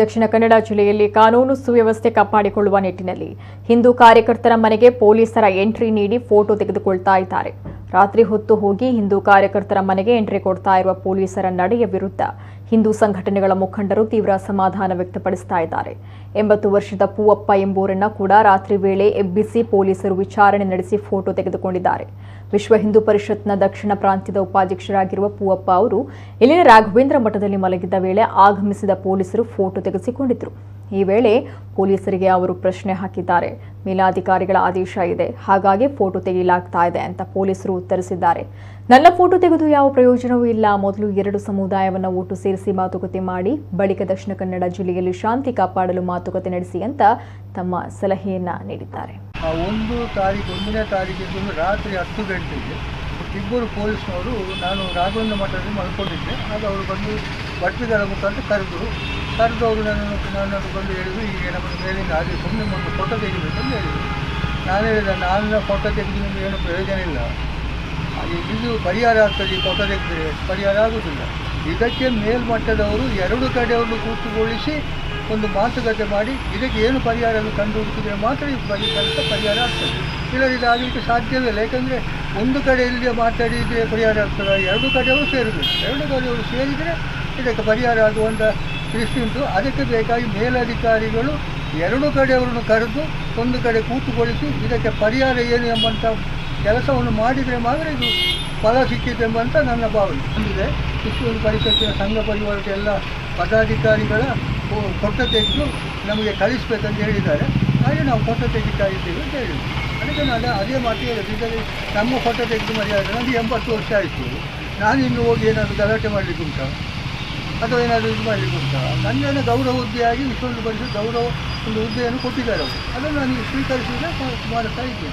ದಕ್ಷಿಣ ಕನ್ನಡ ಜಿಲ್ಲೆಯಲ್ಲಿ ಕಾನೂನು ಸುವ್ಯವಸ್ಥೆ ಕಾಪಾಡಿಕೊಳ್ಳುವ ನಿಟ್ಟಿನಲ್ಲಿ ಹಿಂದೂ ಕಾರ್ಯಕರ್ತರ ಮನೆಗೆ ಪೊಲೀಸರ ಎಂಟ್ರಿ ನೀಡಿ ಫೋಟೋ ತೆಗೆದುಕೊಳ್ತಾ ಇದ್ದಾರೆ. ರಾತ್ರಿ ಹೊತ್ತು ಹೋಗಿ ಹಿಂದೂ ಕಾರ್ಯಕರ್ತರ ಮನೆಗೆ ಎಂಟ್ರಿ ಕೊಡ್ತಾ ಇರುವ ಪೊಲೀಸರ ನಡೆಯ ವಿರುದ್ಧ ಹಿಂದೂ ಸಂಘಟನೆಗಳ ಮುಖಂಡರು ತೀವ್ರ ಅಸಮಾಧಾನ ವ್ಯಕ್ತಪಡಿಸ್ತಾ ಇದ್ದಾರೆ. 80 ವರ್ಷದ ಪೂವಪ್ಪ ಎಂಬುವರನ್ನ ಕೂಡ ರಾತ್ರಿ ವೇಳೆ ಎಬ್ಬಿಸಿ ಪೊಲೀಸರು ವಿಚಾರಣೆ ನಡೆಸಿ ಫೋಟೋ ತೆಗೆದುಕೊಂಡಿದ್ದಾರೆ. ವಿಶ್ವ ಹಿಂದೂ ಪರಿಷತ್ನ ದಕ್ಷಿಣ ಪ್ರಾಂತ್ಯದ ಉಪಾಧ್ಯಕ್ಷರಾಗಿರುವ ಪೂವಪ್ಪ ಅವರು ಇಲ್ಲಿನ ರಾಘವೇಂದ್ರ ಮಠದಲ್ಲಿ ಮಲಗಿದ್ದ ವೇಳೆ ಆಗಮಿಸಿದ ಪೊಲೀಸರು ಫೋಟೋ ತೆಗೆಸಿಕೊಂಡಿದ್ರು. ಈ ವೇಳೆ ಪೊಲೀಸರಿಗೆ ಅವರು ಪ್ರಶ್ನೆ ಹಾಕಿದ್ದಾರೆ. ಮೇಲಾಧಿಕಾರಿಗಳ ಆದೇಶ ಇದೆ, ಹಾಗಾಗಿ ಫೋಟೋ ತೆಗೆಯಲಾಗ್ತಾ ಇದೆ ಅಂತ ಪೊಲೀಸರು ಉತ್ತರಿಸಿದ್ದಾರೆ. ನನ್ನ ಫೋಟೋ ತೆಗೆದು ಯಾವ ಪ್ರಯೋಜನವೂ ಇಲ್ಲ. ಮೊದಲು 2 ಸಮುದಾಯವನ್ನು ಒಟ್ಟು ಸೇರಿಸಿ ಮಾತುಕತೆ ಮಾಡಿ ಬಳಿಕ ದಕ್ಷಿಣ ಕನ್ನಡ ಜಿಲ್ಲೆಯಲ್ಲಿ ಶಾಂತಿ ಕಾಪಾಡಲು ಮಾತುಕತೆ ನಡೆಸಿ ಅಂತ ತಮ್ಮ ಸಲಹೆಯನ್ನ ನೀಡಿದ್ದಾರೆ. 1ನೇ ತಾರೀಕಿಗೆ ರಾತ್ರಿ 10 ಗಂಟೆಗೆ ಇಬ್ಬರು ಪೊಲೀಸ್ನವರು ನಾನು ರಾಘವೇಂದ್ರ ಮಠದಲ್ಲಿ ಮಲ್ಕೊಂಡಿದ್ದೆ. ಆಗ ಅವರು ಬಂದು ಭಟ್ರಿಗಳ ಮುಖಾಂತರ ಕರೆದು ಅವರು ನನ್ನನ್ನು ಬಂದು ಹೇಳಿದ್ರು, ಈಗ ನಮ್ಮ ಮೇಲಿನ ಆದೇಶ ನಿಮ್ಮೊಂದು ಫೋಟೋ ತೆಗಿಬೇಕಂತ ಹೇಳಿದರು. ನಾನು ಹೇಳಿದೆ, ನಾನು ಫೋಟೋ ತೆಗೆದು ನಿಮಗೆ ಏನು ಪ್ರಯೋಜನ ಇಲ್ಲ, ಇದು ಪರಿಹಾರ ಆಗ್ತದೆ. ಈ ಫೋಟೋ ತೆಗೆದರೆ ಪರಿಹಾರ ಆಗುವುದಿಲ್ಲ. ಇದಕ್ಕೆ ಮೇಲ್ಮಟ್ಟದವರು 2 ಕಡೆಯವರು ಕೂತುಗೊಳಿಸಿ ಒಂದು ಮಾತುಕತೆ ಮಾಡಿ ಇದಕ್ಕೆ ಏನು ಪರಿಹಾರವನ್ನು ಕಂಡು ಹುಡುಕಿದರೆ ಮಾತ್ರ ಈ ಕೆಲಸ ಪರಿಹಾರ ಆಗ್ತದೆ. ಇಲ್ಲದಿದ್ದರೆ ಆಗಲಿಕ್ಕೆ ಸಾಧ್ಯವೇ ಇಲ್ಲ. ಯಾಕಂದರೆ ಒಂದು ಕಡೆಯಲ್ಲಿ ಮಾತಾಡಿದರೆ ಪರಿಹಾರ ಆಗ್ತದೆ, 2 ಕಡೆಯವರು ಸೇರಬೇಕು. 2 ಕಡೆಯವರು ಸೇರಿದರೆ ಇದಕ್ಕೆ ಪರಿಹಾರ ಆಗುವಂಥ ದೃಷ್ಟಿ ಉಂಟು. ಅದಕ್ಕೆ ಬೇಕಾಗಿ ಮೇಲಧಿಕಾರಿಗಳು 2 ಕಡೆಯವರನ್ನು ಕರೆದು ಒಂದು ಕಡೆ ಕೂತುಗೊಳಿಸಿ ಇದಕ್ಕೆ ಪರಿಹಾರ ಏನು ಎಂಬಂಥ ಕೆಲಸವನ್ನು ಮಾಡಿದರೆ ಮಾತ್ರ ಇದು ಫಲ ಸಿಕ್ಕಿದೆ ಎಂಬಂತ ನನ್ನ ಭಾವನೆ ಬಂದಿದೆ. ವಿಶ್ವ ಪರಿಷತ್ತಿನ ಸಂಘ ಪರಿವಾರದ ಎಲ್ಲ ಪದಾಧಿಕಾರಿಗಳ ಫೋಟೋ ತೆಗೆದು ನಮಗೆ ಕಳಿಸ್ಬೇಕಂತ ಹೇಳಿದ್ದಾರೆ. ಹಾಗೆ ನಾವು ಫೋಟೋ ತೆಗಿತಾ ಇದ್ದೀವಿ ಅಂತ ಹೇಳಿದ್ವಿ. ಅದಕ್ಕೆ ನಾನು ಅದೇ ಮಾತು ಹೇಳಿದ್ದು, ಇದರಲ್ಲಿ ನಮ್ಮ ಫೋಟೋ ತೆಗೆದು ಮರ್ಯಾದೆ. ನನಗೆ 80 ವರ್ಷ ಆಯಿತು. ನಾನು ಇನ್ನು ಹೋಗಿ ಏನಾದರೂ ಗಲಾಟೆ ಮಾಡಲಿಕ್ಕೆ ಉಂಟಾ ಅಥವಾ ಏನಾದರೂ ಇದು ಮಾಡಲಿಕ್ಕೆ ಉಂಟಾ? ನನ್ನೇನು ಗೌರವ ಹುದ್ದೆಯಾಗಿ ವಿಶ್ವ ಪರಿಷತ್ ಗೌರವ ಒಂದು ಹುದ್ದೆಯನ್ನು ಕೊಟ್ಟಿದ್ದಾರೆ ಅವರು. ಅದನ್ನು ನಾನು ಸ್ವೀಕರಿಸಿದರೆ ಮಾಡ್ತಾ ಇದ್ದೇನೆ.